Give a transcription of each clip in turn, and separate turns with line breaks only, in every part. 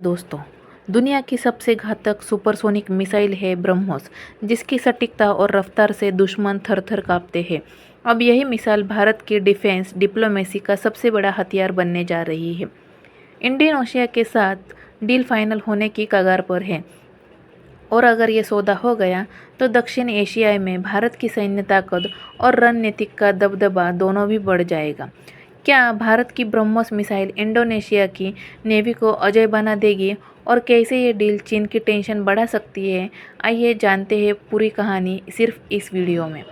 दोस्तों, दुनिया की सबसे घातक सुपरसोनिक मिसाइल है ब्रह्मोस, जिसकी सटीकता और रफ्तार से दुश्मन थर-थर कांपते हैं। अब यही मिसाइल भारत की डिफेंस डिप्लोमेसी का सबसे बड़ा हथियार बनने जा रही है। इंडोनेशिया के साथ डील फाइनल होने की कगार पर है और अगर ये सौदा हो गया तो दक्षिण एशिया में भारत की सैन्य ताकत और रणनीतिक का दबदबा दोनों भी बढ़ जाएगा। क्या भारत की ब्रह्मोस मिसाइल इंडोनेशिया की नेवी को अजय बना देगी और कैसे ये डील चीन की टेंशन बढ़ा सकती है? आइए जानते हैं पूरी कहानी सिर्फ इस वीडियो में।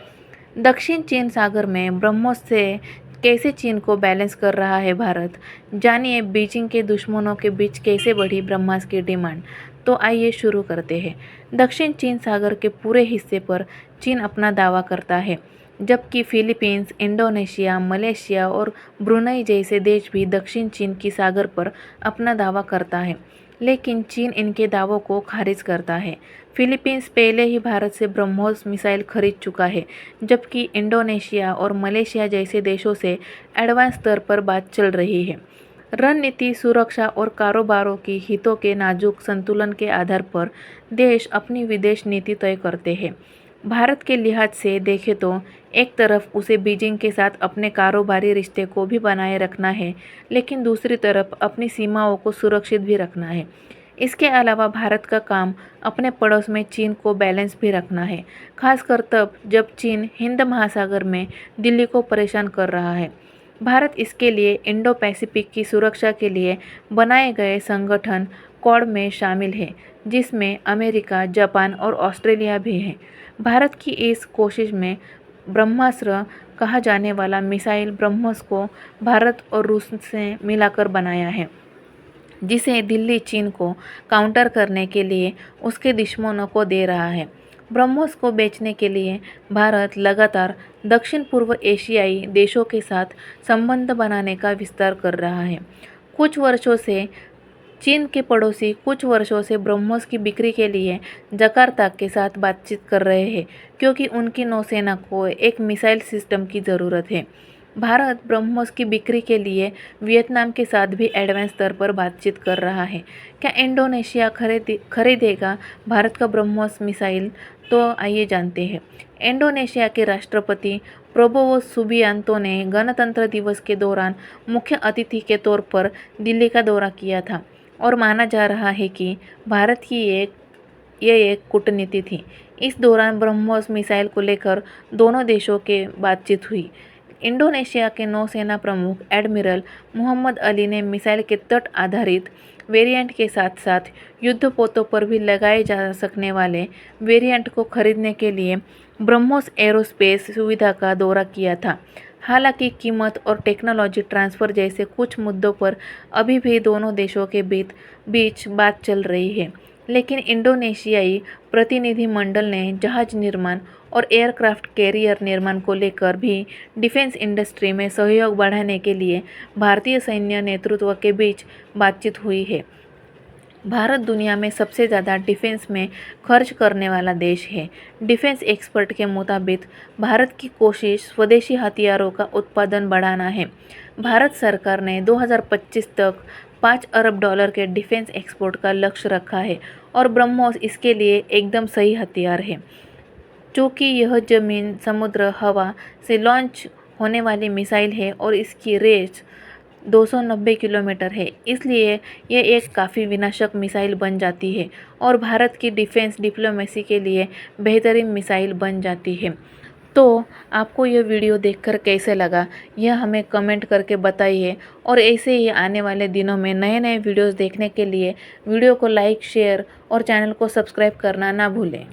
दक्षिण चीन सागर में ब्रह्मोस से कैसे चीन को बैलेंस कर रहा है भारत, जानिए बीजिंग के दुश्मनों के बीच कैसे बढ़ी ब्रह्मास की डिमांड। तो आइए शुरू करते हैं। दक्षिण चीन सागर के पूरे हिस्से पर चीन अपना दावा करता है, जबकि फिलीपींस, इंडोनेशिया, मलेशिया और ब्रुनई जैसे देश भी दक्षिण चीन की सागर पर अपना दावा करता है, लेकिन चीन इनके दावों को खारिज करता है। फिलीपींस पहले ही भारत से ब्रह्मोस मिसाइल खरीद चुका है, जबकि इंडोनेशिया और मलेशिया जैसे देशों से एडवांस स्तर पर बात चल रही है। रणनीति, सुरक्षा और कारोबारों की हितों के नाजुक संतुलन के आधार पर देश अपनी विदेश नीति तय करते हैं। भारत के लिहाज से देखें तो एक तरफ उसे बीजिंग के साथ अपने कारोबारी रिश्ते को भी बनाए रखना है, लेकिन दूसरी तरफ अपनी सीमाओं को सुरक्षित भी रखना है। इसके अलावा भारत का काम अपने पड़ोस में चीन को बैलेंस भी रखना है, खासकर तब जब चीन हिंद महासागर में दिल्ली को परेशान कर रहा है। भारत इसके लिए इंडो पैसिफिक की सुरक्षा के लिए बनाए गए संगठन क्वाड में शामिल है, जिसमें अमेरिका, जापान और ऑस्ट्रेलिया भी हैं। भारत की इस कोशिश में ब्रह्मास्त्र कहा जाने वाला मिसाइल ब्रह्मोस को भारत और रूस से मिलाकर बनाया है, जिसे दिल्ली चीन को काउंटर करने के लिए उसके दुश्मनों को दे रहा है। ब्रह्मोस को बेचने के लिए भारत लगातार दक्षिण पूर्व एशियाई देशों के साथ संबंध बनाने का विस्तार कर रहा है। चीन के पड़ोसी कुछ वर्षों से ब्रह्मोस की बिक्री के लिए जकार्ता के साथ बातचीत कर रहे हैं, क्योंकि उनकी नौसेना को एक मिसाइल सिस्टम की ज़रूरत है। भारत ब्रह्मोस की बिक्री के लिए वियतनाम के साथ भी एडवांस स्तर पर बातचीत कर रहा है। क्या इंडोनेशिया खरीदेगा भारत का ब्रह्मोस मिसाइल? तो आइए जानते हैं। इंडोनेशिया के राष्ट्रपति प्रबोवो सुबियांतो ने गणतंत्र दिवस के दौरान मुख्य अतिथि के तौर पर दिल्ली का दौरा किया था और माना जा रहा है कि भारत की ये एक कूटनीति थी। इस दौरान ब्रह्मोस मिसाइल को लेकर दोनों देशों के बातचीत हुई। इंडोनेशिया के नौसेना प्रमुख एडमिरल मोहम्मद अली ने मिसाइल के तट आधारित वेरिएंट के साथ साथ युद्धपोतों पर भी लगाए जा सकने वाले वेरिएंट को खरीदने के लिए ब्रह्मोस एरोस्पेस सुविधा का दौरा किया था। हालांकि कीमत और टेक्नोलॉजी ट्रांसफ़र जैसे कुछ मुद्दों पर अभी भी दोनों देशों के बीच बात चल रही है, लेकिन इंडोनेशियाई प्रतिनिधिमंडल ने जहाज निर्माण और एयरक्राफ्ट कैरियर निर्माण को लेकर भी डिफेंस इंडस्ट्री में सहयोग बढ़ाने के लिए भारतीय सैन्य नेतृत्व के बीच बातचीत हुई है। भारत दुनिया में सबसे ज़्यादा डिफेंस में खर्च करने वाला देश है। डिफेंस एक्सपर्ट के मुताबिक भारत की कोशिश स्वदेशी हथियारों का उत्पादन बढ़ाना है। भारत सरकार ने 2025 तक $5 अरब के डिफेंस एक्सपोर्ट का लक्ष्य रखा है और ब्रह्मोस इसके लिए एकदम सही हथियार है। चूँकि यह ज़मीन, समुद्र, हवा से लॉन्च होने वाली मिसाइल है और इसकी रेंज 290 किलोमीटर है, इसलिए ये एक काफ़ी विनाशक मिसाइल बन जाती है और भारत की डिफेंस डिप्लोमेसी के लिए बेहतरीन मिसाइल बन जाती है। तो आपको यह वीडियो देखकर कैसे लगा, यह हमें कमेंट करके बताइए और ऐसे ही आने वाले दिनों में नए नए वीडियोस देखने के लिए वीडियो को लाइक, शेयर और चैनल को सब्सक्राइब करना ना भूलें।